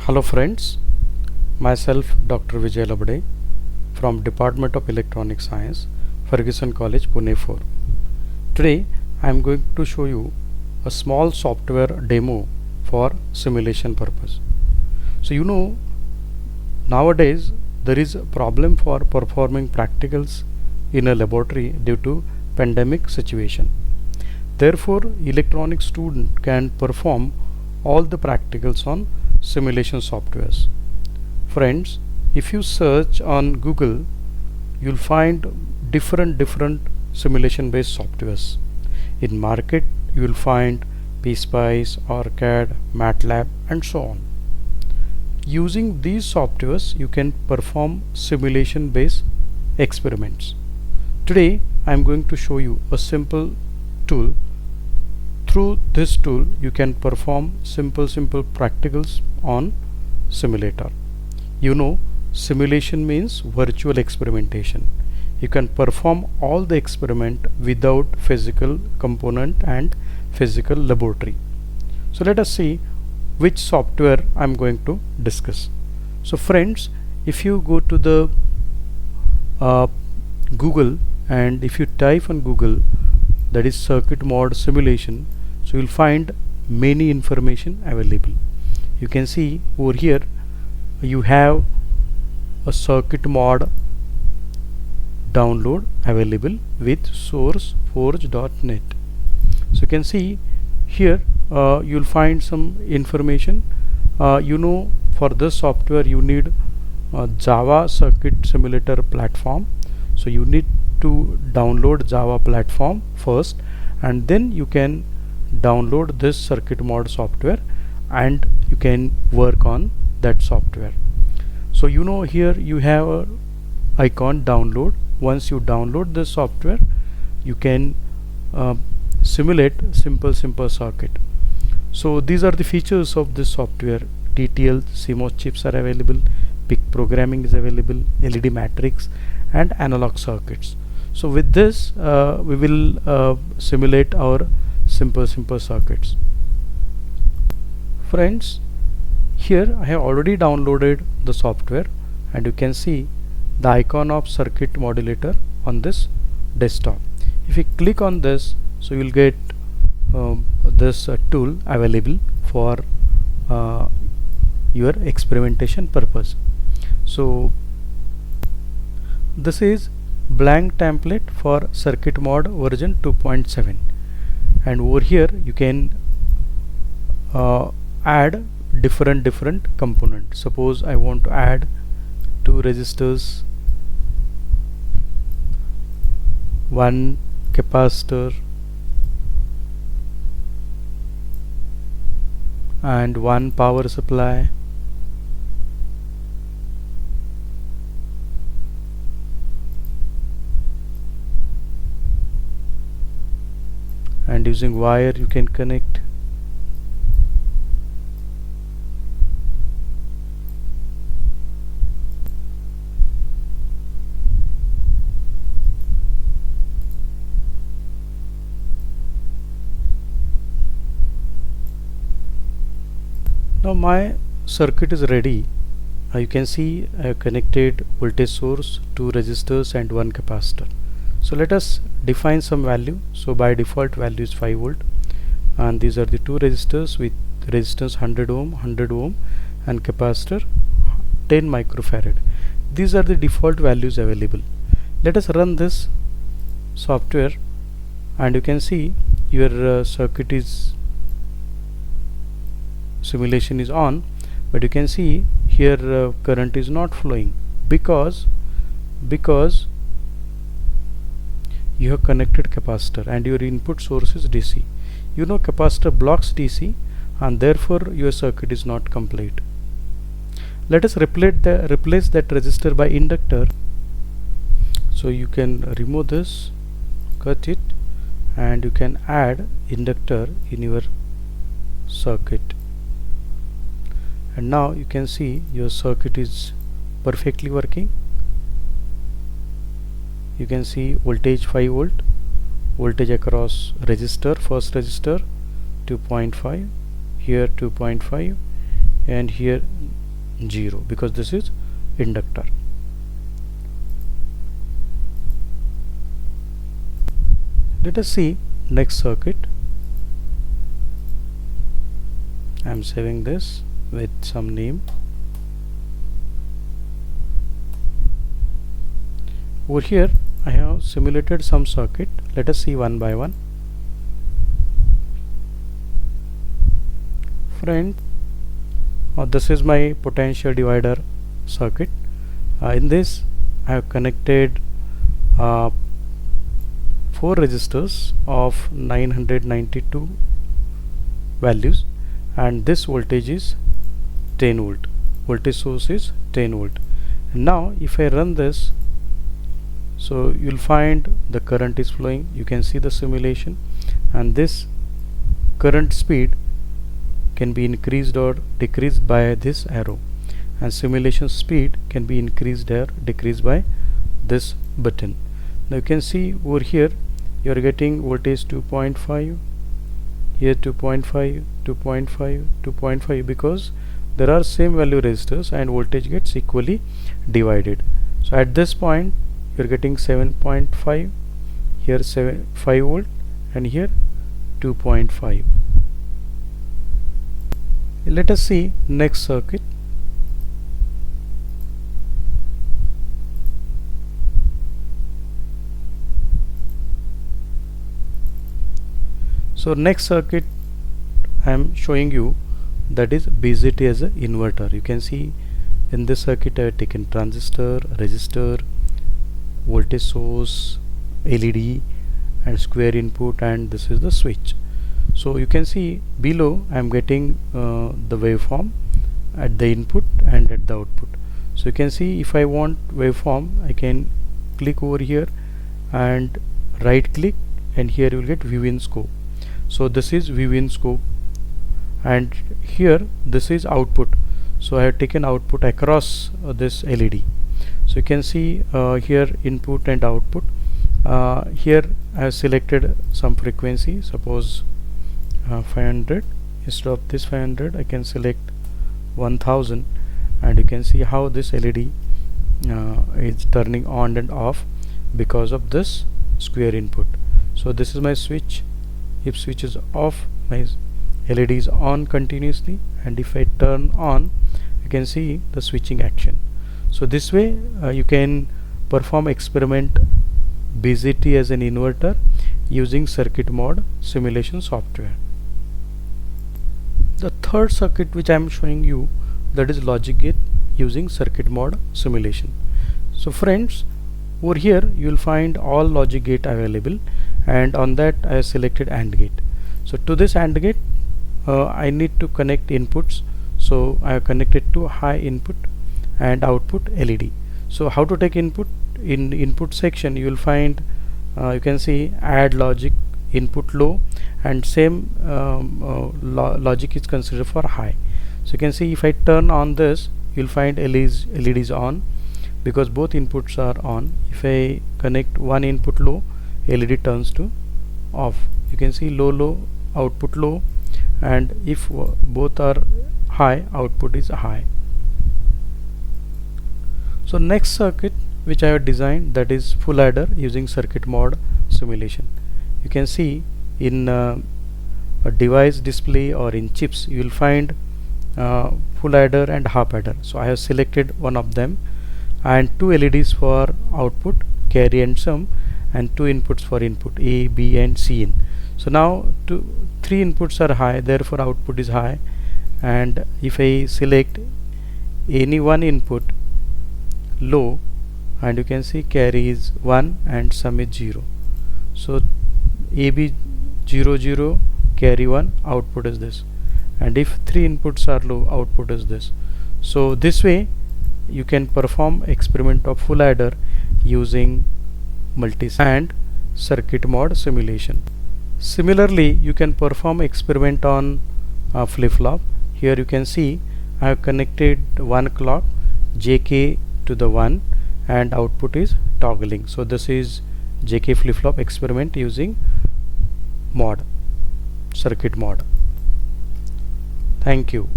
Hello friends, myself Dr. Vijay Labde from Department of Electronic Science, Ferguson College, Pune 4. Today I am going to show you a small software demo for simulation purpose. So nowadays there is a problem for performing practicals in a laboratory due to pandemic situation. Therefore, electronic student can perform all the practicals on simulation softwares. Friends, if you search on Google, you'll find different simulation based softwares. In market, you will find PSpice, OrCAD, MATLAB, and so on. Using these softwares, you can perform simulation based experiments. Today, I am going to show you a simple tool. Through this tool you can perform simple practicals on simulator. Simulation means virtual experimentation. You can perform all the experiment without physical component and physical laboratory. So let us see which software I am going to discuss. So friends, if you go to the Google, and if you type on Google, that is circuit mod simulation, so you'll find many information available. You can see over here you have a circuit mod download available with sourceforge.net. So you can see here you'll find some information. For this software you need Java circuit simulator platform. So you need to download Java platform first, and then you can download this circuit mod software and you can work on that software. So here you have a icon download. Once you download this software, you can simulate simple circuit. So these are the features of this software. TTL CMOS chips are available, PIC programming is available, LED matrix, and analog circuits. So with this we will simulate our simple circuits. Friends, here I have already downloaded the software, and you can see the icon of circuit modulator on this desktop. If you click on this, so you will get this tool available for your experimentation purpose. So this is blank template for circuit mod version 2.7, and over here you can add different components. Suppose I want to add 2 resistors, 1 capacitor, and 1 power supply, and using wire you can connect. Now my circuit is ready. You can see I have connected voltage source, 2 resistors, and 1 capacitor. So let us define some value. So by default value is 5 volt, and these are the 2 resistors with resistance 100 ohm, and capacitor 10 microfarad. These are the default values available. Let us run this software, and you can see your circuit is simulation is on, but you can see here current is not flowing because you have connected capacitor and your input source is DC. Capacitor blocks DC, and therefore your circuit is not complete. Let us replace that resistor by inductor. So you can remove this, cut it, and you can add inductor in your circuit. And now you can see your circuit is perfectly working. You can see voltage 5 volt, voltage across resistor, first resistor 2.5, here 2.5, and here 0, because this is inductor. Let us see next circuit. I am saving this with some name. Over here I have simulated some circuit. Let us see one by one. Friend, this is my potential divider circuit. In this I have connected 4 resistors of 992 values, and this voltage is 10 volt. Voltage source is 10 volt. And now if I run this, so you'll find the current is flowing. You can see the simulation, and this current speed can be increased or decreased by this arrow, and simulation speed can be increased or decreased by this button. Now you can see over here you are getting voltage 2.5, here 2.5, 2.5, 2.5, because there are same value resistors and voltage gets equally divided. So at this point you are getting 7.5, here 5 volt, and here 2.5. Let us see next circuit. So next circuit I am showing you, that is BJT as an inverter. You can see in this circuit I have taken transistor, resistor, voltage source, LED and square input, and this is the switch. So you can see below I am getting the waveform at the input and at the output. So you can see if I want waveform, I can click over here and right click, and here you will get view in scope. So this is view in scope, and here this is output. So I have taken output across this LED. So you can see here input and output. Here I have selected some frequency, suppose 500. Instead of this 500 I can select 1000, and you can see how this LED is turning on and off because of this square input. So this is my switch. If switch is off, my LED is on continuously, and if I turn on, you can see the switching action. So this way you can perform experiment BJT as an inverter using circuit mod simulation software. The third circuit which I am showing you, that is logic gate using circuit mod simulation. So friends, over here you will find all logic gate available, and on that I have selected AND gate. So to this AND gate I need to connect inputs. So I have connected to high input and output LED. So how to take input? In input section you will find you can see add logic input low, and same logic is considered for high. So you can see if I turn on this, you will find LEDs on because both inputs are on. If I connect one input low, LED turns to off. You can see low, output low, and if both are high, output is high. So next circuit which I have designed, that is full adder using circuit mod simulation. You can see in a device display or in chips you will find full adder and half adder. So I have selected one of them, and two LEDs for output, carry and sum, and two inputs for input A, B and C in. So now three inputs are high, therefore output is high, and if I select any one input low, and you can see carry is 1 and sum is 0. So AB 0 0, carry 1, output is this, and if three inputs are low, output is this. So this way you can perform experiment of full adder using and circuit mod simulation. Similarly you can perform experiment on flip-flop. Here you can see I have connected one clock JK to the 1 and output is toggling. So this is JK flip-flop experiment using mod, circuit mod. Thank you.